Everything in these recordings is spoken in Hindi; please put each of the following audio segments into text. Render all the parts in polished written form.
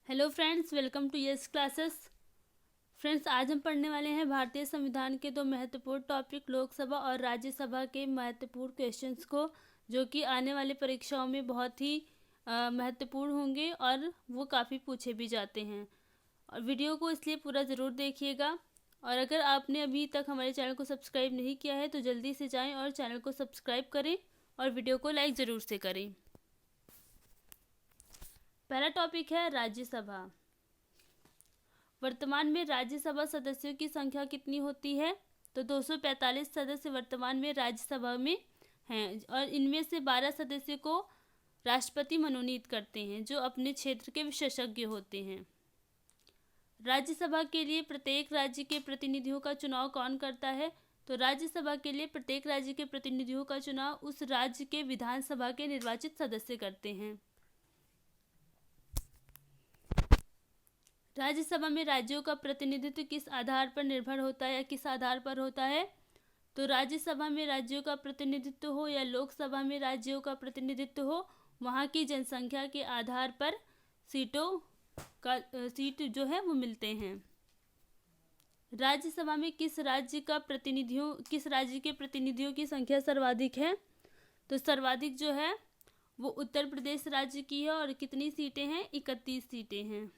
Hello friends, welcome to yes classes. Friends, आज हम पढ़ने वाले हैं भारतीय संविधान के दो महत्वपूर्ण टॉपिक लोकसभा और राज्यसभा के महत्वपूर्ण क्वेश्चंस को, जो कि आने वाली परीक्षाओं में बहुत ही महत्वपूर्ण होंगे और वो काफ़ी पूछे भी जाते हैं। और वीडियो को इसलिए पूरा ज़रूर देखिएगा। और अगर आपने अभी तक हमारे चैनल को सब्सक्राइब नहीं किया है तो जल्दी से जाएँ और चैनल को सब्सक्राइब करें और वीडियो को लाइक ज़रूर से करें। पहला टॉपिक है राज्यसभा। वर्तमान में राज्यसभा सदस्यों की संख्या कितनी होती है? तो 245 सदस्य वर्तमान में राज्यसभा में हैं और इनमें से 12 सदस्यों को राष्ट्रपति मनोनीत करते हैं, जो अपने क्षेत्र के विशेषज्ञ होते हैं। राज्यसभा के लिए प्रत्येक राज्य के प्रतिनिधियों का चुनाव कौन करता है? तो राज्यसभा के लिए प्रत्येक राज्य के प्रतिनिधियों का चुनाव उस राज्य के विधानसभा के निर्वाचित सदस्य करते हैं। राज्यसभा में राज्यों का प्रतिनिधित्व किस आधार पर निर्भर होता है या किस आधार पर होता है? तो राज्यसभा में राज्यों का प्रतिनिधित्व हो या लोकसभा में राज्यों का प्रतिनिधित्व हो, वहाँ की जनसंख्या के आधार पर सीट जो है वो मिलते हैं। राज्यसभा में किस राज्य के प्रतिनिधियों की संख्या सर्वाधिक है? तो सर्वाधिक जो है वो उत्तर प्रदेश राज्य की है और कितनी सीटें हैं? 31 सीटें हैं।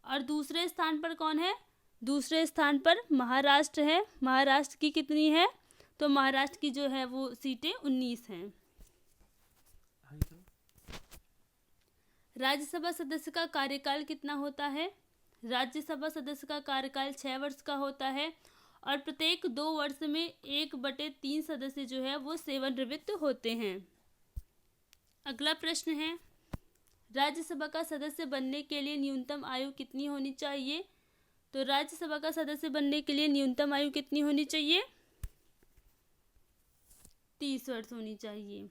और दूसरे स्थान पर कौन है? दूसरे स्थान पर महाराष्ट्र है। महाराष्ट्र की कितनी है? तो महाराष्ट्र की जो है वो सीटें 19 हैं। राज्यसभा सदस्य का कार्यकाल कितना होता है? राज्यसभा सदस्य का कार्यकाल 6 वर्ष का होता है और प्रत्येक 2 वर्ष में 1/3 सदस्य जो है वो सेवानिवृत्त होते हैं। अगला प्रश्न है, राज्यसभा का सदस्य बनने के लिए न्यूनतम आयु कितनी होनी चाहिए? तो राज्यसभा का सदस्य बनने के लिए न्यूनतम आयु कितनी होनी चाहिए? 30 वर्ष होनी चाहिए।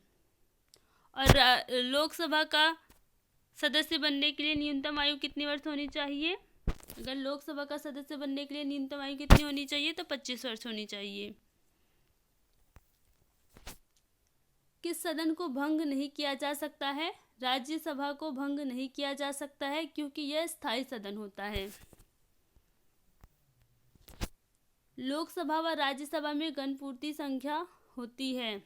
और लोकसभा का सदस्य बनने के लिए न्यूनतम आयु कितनी वर्ष होनी चाहिए? अगर लोकसभा का सदस्य बनने के लिए न्यूनतम आयु कितनी होनी चाहिए? तो 25 वर्ष होनी चाहिए। किस सदन को भंग नहीं किया जा सकता है? राज्यसभा को भंग नहीं किया जा सकता है क्योंकि यह स्थायी सदन होता है। लोकसभा व राज्यसभा में गणपूर्ति संख्या होती है।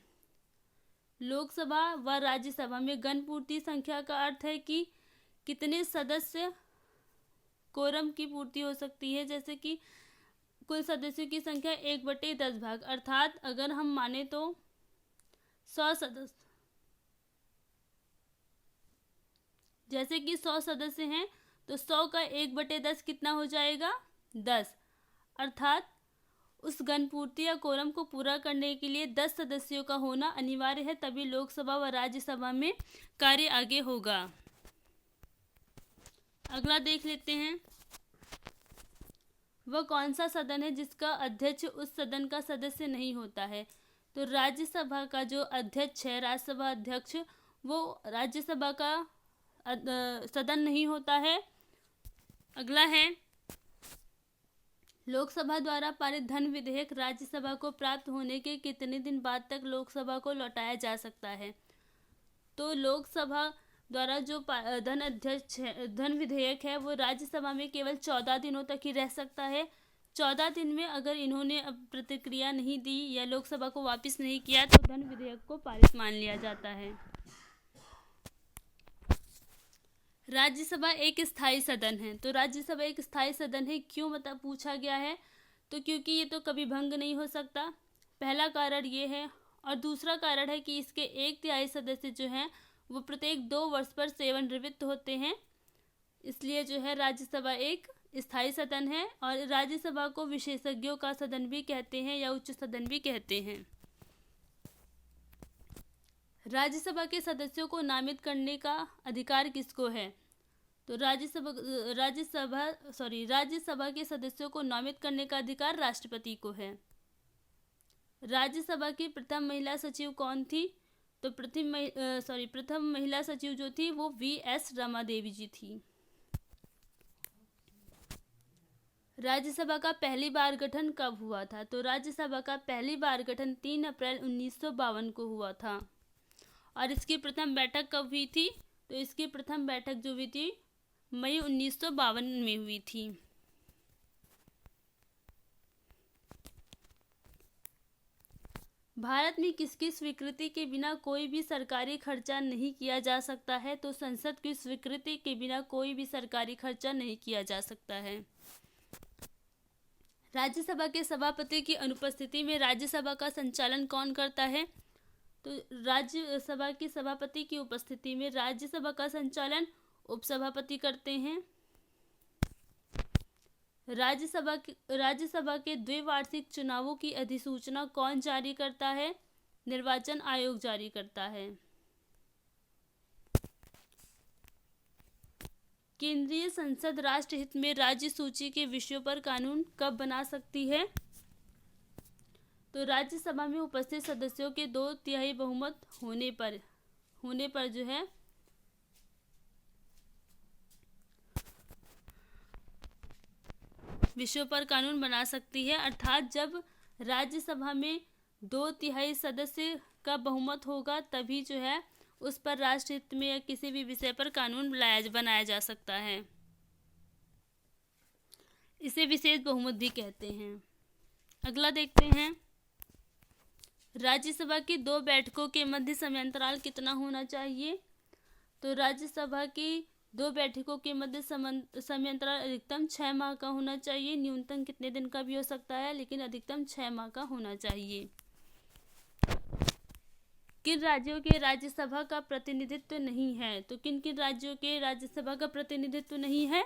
लोकसभा व राज्यसभा में गणपूर्ति संख्या का अर्थ है कि कितने सदस्य कोरम की पूर्ति हो सकती है। जैसे कि कुल सदस्यों की संख्या 1/10 भाग, अर्थात अगर हम माने तो 100 सदस्य, जैसे कि 100 सदस्य हैं तो 100 का 1/10 कितना हो जाएगा? 10। अर्थात उस गणपूर्ति या कोरम को पूरा करने के लिए 10 सदस्यों का होना अनिवार्य है, तभी लोकसभा व राज्यसभा में कार्य आगे होगा। अगला देख लेते हैं, वह कौन सा सदन है जिसका अध्यक्ष उस सदन का सदस्य नहीं होता है? तो राज्यसभा का जो अध्यक्ष है, राज्यसभा अध्यक्ष, वो राज्यसभा का सदन नहीं होता है। अगला है, लोकसभा द्वारा पारित धन विधेयक राज्यसभा को प्राप्त होने के कितने दिन बाद तक लोकसभा को लौटाया जा सकता है? तो लोकसभा द्वारा जो धन विधेयक है वो राज्यसभा में केवल 14 दिनों तक ही रह सकता है। 14 दिन में अगर इन्होंने अब प्रतिक्रिया नहीं दी या लोकसभा को वापस नहीं किया तो धन विधेयक को पारित मान लिया जाता है। राज्यसभा एक स्थायी सदन है। तो राज्यसभा एक स्थायी सदन है क्यों पूछा गया है? तो क्योंकि ये तो कभी भंग नहीं हो सकता, पहला कारण ये है। और दूसरा कारण है कि इसके 1/3 सदस्य जो हैं वो प्रत्येक 2 वर्ष पर सेवानिवृत्त होते हैं, इसलिए जो है राज्यसभा एक स्थायी सदन है। और राज्यसभा को विशेषज्ञों का सदन भी कहते हैं या उच्च सदन भी कहते हैं। राज्यसभा के सदस्यों को नामित करने का अधिकार किसको है? तो राज्यसभा के सदस्यों को नामित करने का अधिकार राष्ट्रपति को है। राज्यसभा की प्रथम महिला सचिव कौन थी? तो प्रथम महिला सचिव जो थी वो V.S. रमा देवी जी थी। राज्यसभा का पहली बार गठन कब हुआ था? तो राज्यसभा का पहली बार गठन 3 अप्रैल 1952 को हुआ था। और इसकी प्रथम बैठक कब हुई थी? तो इसकी प्रथम बैठक जो हुई थी मई 1952 में हुई थी। भारत में किसकी स्वीकृति के बिना कोई भी सरकारी खर्चा नहीं किया जा सकता है? तो संसद की स्वीकृति के बिना कोई भी सरकारी खर्चा नहीं किया जा सकता है। राज्यसभा के सभापति की अनुपस्थिति में राज्यसभा का संचालन कौन करता है? तो राज्यसभा के सभापति की उपस्थिति में राज्यसभा का संचालन उपसभापति करते हैं। राज्यसभा के द्विवार्षिक चुनावों की अधिसूचना कौन जारी करता है? निर्वाचन आयोग जारी करता है। केंद्रीय संसद राष्ट्रहित में राज्य सूची के विषयों पर कानून कब बना सकती है? तो राज्यसभा में उपस्थित सदस्यों के 2/3 बहुमत होने पर जो है विषयों पर कानून बना सकती है। अर्थात जब राज्यसभा में 2/3 सदस्य का बहुमत होगा तभी जो है उस पर राष्ट्रहित में या किसी भी विषय पर कानून बनाया जा सकता है। इसे विशेष बहुमत भी कहते हैं। अगला देखते हैं, राज्यसभा की 2 बैठकों के मध्य समयांतराल कितना होना चाहिए? तो राज्यसभा की 2 बैठकों के मध्य समयांतराल अधिकतम 6 माह का होना चाहिए। न्यूनतम कितने दिन का भी हो सकता है, लेकिन अधिकतम 6 माह का होना चाहिए। किन राज्यों के राज्यसभा का प्रतिनिधित्व नहीं है? तो किन किन राज्यों के राज्यसभा का प्रतिनिधित्व नहीं है?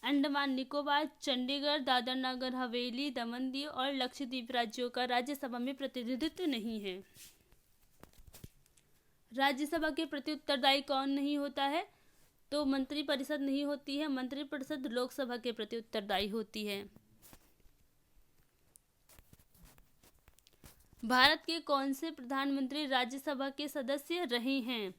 अंडमान निकोबार, चंडीगढ़, दादर नगर हवेली, दमन दीव और लक्षद्वीप राज्यों का राज्यसभा में प्रतिनिधित्व नहीं है। राज्यसभा के प्रति उत्तरदायी कौन नहीं होता है? तो मंत्रिपरिषद नहीं होती है। मंत्रिपरिषद लोकसभा के प्रति उत्तरदायी होती है। भारत के कौन से प्रधानमंत्री राज्यसभा के सदस्य रहे हैं?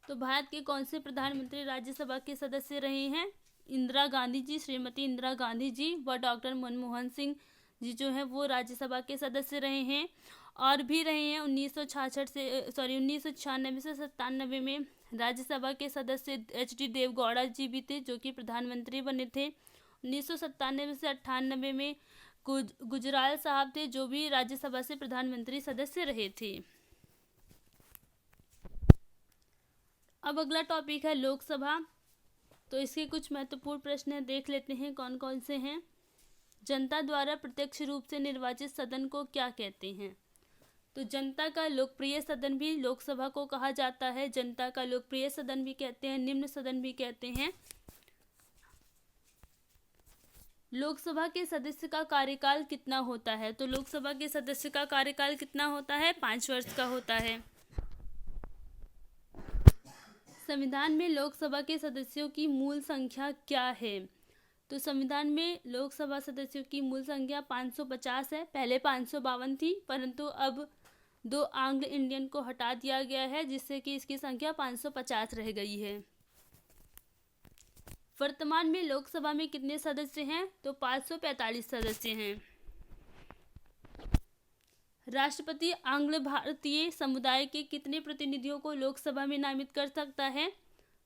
तो भारत के कौन से प्रधानमंत्री राज्यसभा के सदस्य रहे हैं? इंदिरा गांधी जी, श्रीमती इंदिरा गांधी जी व डॉक्टर मनमोहन सिंह जी जो है वो राज्यसभा के सदस्य रहे हैं। और भी रहे हैं 1996 से 97 में राज्यसभा के सदस्य HD देवगौड़ा जी भी थे, जो कि प्रधानमंत्री बने थे। 1997 से 98 में गुजराल साहब थे, जो भी राज्यसभा से प्रधानमंत्री सदस्य रहे थे। अब अगला टॉपिक है लोकसभा। तो इसके कुछ महत्वपूर्ण प्रश्न देख लेते हैं कौन कौन से हैं। जनता द्वारा प्रत्यक्ष रूप से निर्वाचित सदन को क्या कहते हैं? तो जनता का लोकप्रिय सदन भी लोकसभा को कहा जाता है। जनता का लोकप्रिय सदन भी कहते हैं, निम्न सदन भी कहते हैं। लोकसभा के सदस्य का कार्यकाल कितना होता है? तो लोकसभा के सदस्य का कार्यकाल कितना होता है? 5 वर्ष का होता है। संविधान में लोकसभा के सदस्यों की मूल संख्या क्या है? तो संविधान में लोकसभा सदस्यों की मूल संख्या 550 है। पहले 552 थी, परंतु अब 2 आंग्ल इंडियन को हटा दिया गया है, जिससे कि इसकी संख्या 550 रह गई है। वर्तमान में लोकसभा में कितने सदस्य हैं? तो 545 सदस्य हैं। राष्ट्रपति आंग्ल भारतीय समुदाय के कितने प्रतिनिधियों को लोकसभा में नामित कर सकता है?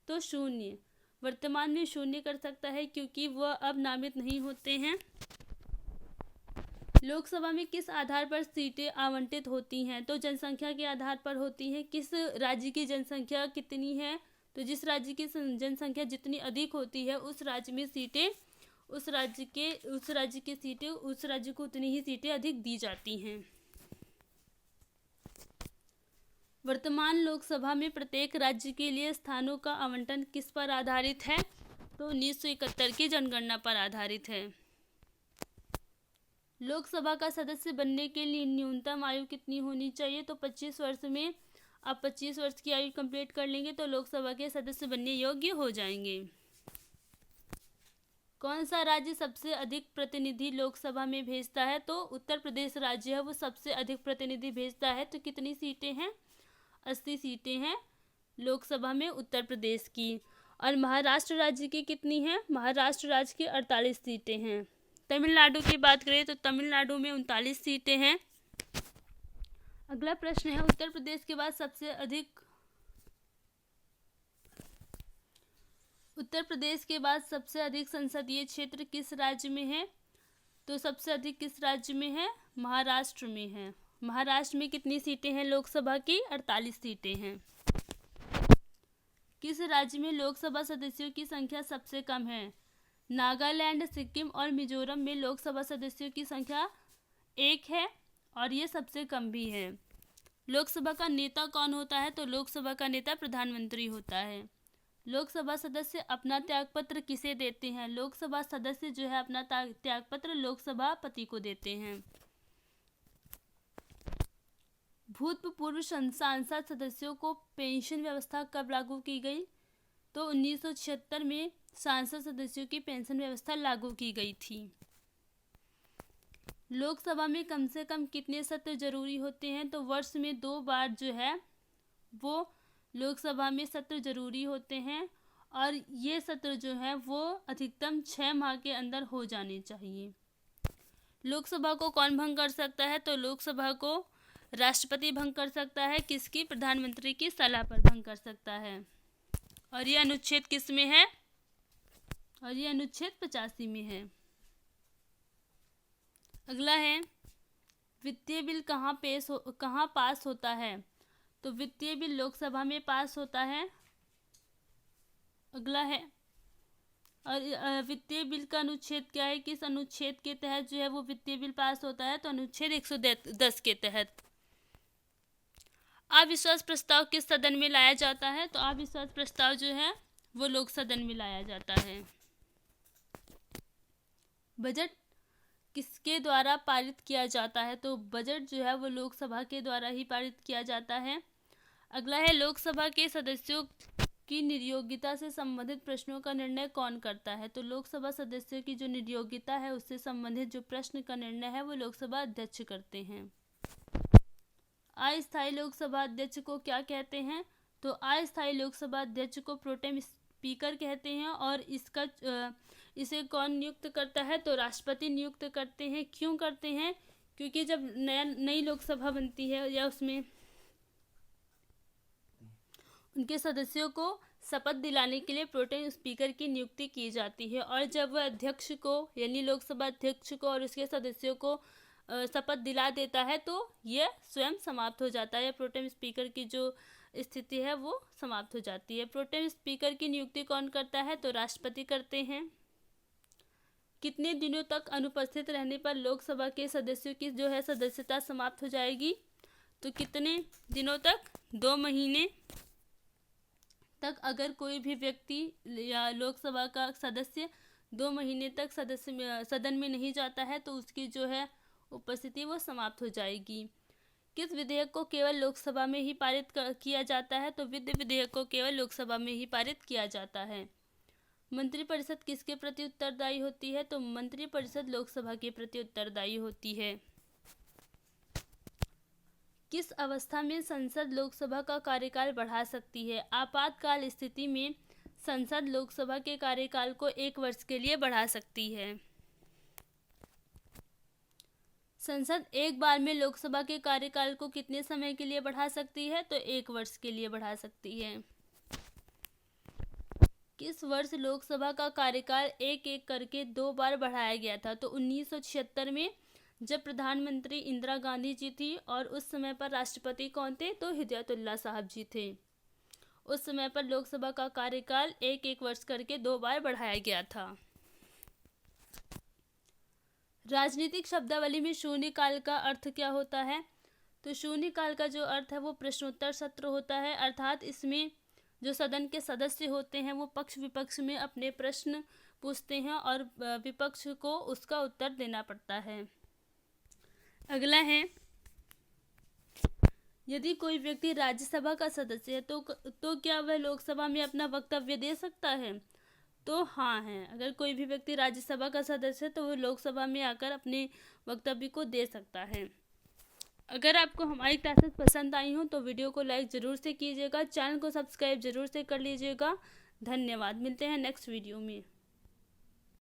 तो 0। वर्तमान में 0 कर सकता है, क्योंकि वह अब नामित नहीं होते हैं। लोकसभा में किस आधार पर सीटें आवंटित होती हैं? तो जनसंख्या के आधार पर होती हैं। किस राज्य की जनसंख्या कितनी है? तो जिस राज्य की जनसंख्या जितनी अधिक होती है उस राज्य में सीटें उस राज्य को उतनी ही सीटें अधिक दी जाती हैं। वर्तमान लोकसभा में प्रत्येक राज्य के लिए स्थानों का आवंटन किस पर आधारित है? तो 1971 की जनगणना पर आधारित है। लोकसभा का सदस्य बनने के लिए न्यूनतम आयु कितनी होनी चाहिए? तो 25 वर्ष में आप 25 वर्ष की आयु कंप्लीट कर लेंगे तो लोकसभा के सदस्य बनने योग्य हो जाएंगे। कौन सा राज्य सबसे अधिक प्रतिनिधि लोकसभा में भेजता है? तो उत्तर प्रदेश राज्य है वो सबसे अधिक प्रतिनिधि भेजता है। तो कितनी सीटें हैं? 80 सीटें हैं लोकसभा में उत्तर प्रदेश की। और महाराष्ट्र राज्य की कितनी हैं? महाराष्ट्र राज्य की 48 सीटें हैं। तमिलनाडु की बात करें तो तमिलनाडु में 39 सीटें हैं। अगला प्रश्न है, उत्तर प्रदेश के बाद सबसे अधिक उत्तर प्रदेश के बाद सबसे अधिक संसदीय क्षेत्र किस राज्य में है? तो सबसे अधिक किस राज्य में है? महाराष्ट्र में है। महाराष्ट्र में कितनी सीटें हैं लोकसभा की? 48 सीटें हैं। किस राज्य में लोकसभा सदस्यों की संख्या सबसे कम है? नागालैंड, सिक्किम और मिजोरम में लोकसभा सदस्यों की संख्या 1 है और ये सबसे कम भी है। लोकसभा का नेता कौन होता है? तो लोकसभा का नेता प्रधानमंत्री होता है। लोकसभा सदस्य अपना त्यागपत्र किसे देते हैं? लोकसभा सदस्य जो है अपना त्यागपत्र लोकसभापति को देते हैं। भूतपूर्व सांसद सदस्यों को पेंशन व्यवस्था कब लागू की गई? तो 1976 में सांसद सदस्यों की पेंशन व्यवस्था लागू की गई थी। लोकसभा में कम से कम कितने सत्र जरूरी होते हैं? तो वर्ष में 2 बार जो है वो लोकसभा में सत्र जरूरी होते हैं और ये सत्र जो है वो अधिकतम 6 माह के अंदर हो जाने चाहिए। लोकसभा को कौन भंग कर सकता है? तो लोकसभा को राष्ट्रपति भंग कर सकता है। किसकी? प्रधानमंत्री की सलाह पर भंग कर सकता है। और ये अनुच्छेद किस में है? और ये अनुच्छेद 85 में है। अगला है वित्तीय बिल कहाँ पास होता है? तो वित्तीय बिल लोकसभा में पास होता है। अगला है और वित्तीय बिल का अनुच्छेद क्या है? किस अनुच्छेद के तहत जो है वो वित्तीय बिल पास होता है? तो अनुच्छेद 110 के तहत। अविश्वास प्रस्ताव किस सदन में लाया जाता है? तो अविश्वास प्रस्ताव जो है वो लोक सदन में लाया जाता है। बजट किसके द्वारा पारित किया जाता है? तो बजट जो है वो लोकसभा के द्वारा ही पारित किया जाता है। अगला है लोकसभा के सदस्यों की निर्योग्यता से संबंधित प्रश्नों का निर्णय कौन करता है? तो लोकसभा सदस्यों की जो निर्योग्यता है उससे संबंधित जो प्रश्न का निर्णय है वो लोकसभा अध्यक्ष करते हैं। अस्थायी लोकसभा अध्यक्ष को क्या कहते हैं? तो अस्थायी लोकसभा अध्यक्ष को प्रोटेम स्पीकर कहते हैं और इसे कौन नियुक्त करता है? तो राष्ट्रपति नियुक्त करते हैं। क्यों करते हैं? क्योंकि जब नई लोकसभा बनती है या उसमें उनके सदस्यों को शपथ दिलाने के लिए प्रोटेम स्पीकर की नियुक्ति की जाती है और जब वह अध्यक्ष को यानी लोकसभा अध्यक्ष को और उसके सदस्यों को शपथ दिला देता है तो यह स्वयं समाप्त हो जाता है। प्रोटेम स्पीकर की जो स्थिति है वो समाप्त हो जाती है। प्रोटेम स्पीकर की नियुक्ति कौन करता है? तो राष्ट्रपति करते हैं। कितने दिनों तक अनुपस्थित रहने पर लोकसभा के सदस्यों की जो है सदस्यता समाप्त हो जाएगी? तो कितने दिनों तक? 2 महीने तक अगर कोई भी व्यक्ति या लोकसभा का सदस्य 2 महीने तक सदन में नहीं जाता है तो उसकी जो है उपस्थिति वो समाप्त हो जाएगी। किस विधेयक को केवल लोकसभा में ही पारित किया जाता है? तो वित्त विधेयक को केवल लोकसभा में ही पारित किया जाता है। मंत्रिपरिषद किसके प्रति उत्तरदायी होती है? तो मंत्रिपरिषद लोकसभा के प्रति उत्तरदायी होती है। किस अवस्था में संसद लोकसभा का कार्यकाल बढ़ा सकती है? आपातकाल स्थिति में संसद लोकसभा के कार्यकाल को 1 वर्ष के लिए बढ़ा सकती है। संसद एक बार में लोकसभा के कार्यकाल को कितने समय के लिए बढ़ा सकती है? तो 1 वर्ष के लिए बढ़ा सकती है। किस वर्ष लोकसभा का कार्यकाल एक करके 2 बार बढ़ाया गया था? तो 1976 में जब प्रधानमंत्री इंदिरा गांधी जी थी और उस समय पर राष्ट्रपति कौन थे? तो हिदायतुल्लाह साहब जी थे। उस समय पर लोकसभा का कार्यकाल एक वर्ष करके 2 बार बढ़ाया गया था। राजनीतिक शब्दावली में शून्यकाल का अर्थ क्या होता है? तो शून्यकाल का जो अर्थ है वो प्रश्नोत्तर सत्र होता है, अर्थात इसमें जो सदन के सदस्य होते हैं वो पक्ष विपक्ष में अपने प्रश्न पूछते हैं और विपक्ष को उसका उत्तर देना पड़ता है। अगला है यदि कोई व्यक्ति राज्यसभा का सदस्य है तो क्या वह लोकसभा में अपना वक्तव्य दे सकता है? तो हाँ है। अगर कोई भी व्यक्ति राज्यसभा का सदस्य है तो वो लोकसभा में आकर अपने वक्तव्य को दे सकता है। अगर आपको हमारी क्लासेस पसंद आई हो तो वीडियो को लाइक ज़रूर से कीजिएगा, चैनल को सब्सक्राइब ज़रूर से कर लीजिएगा। धन्यवाद। मिलते हैं नेक्स्ट वीडियो में।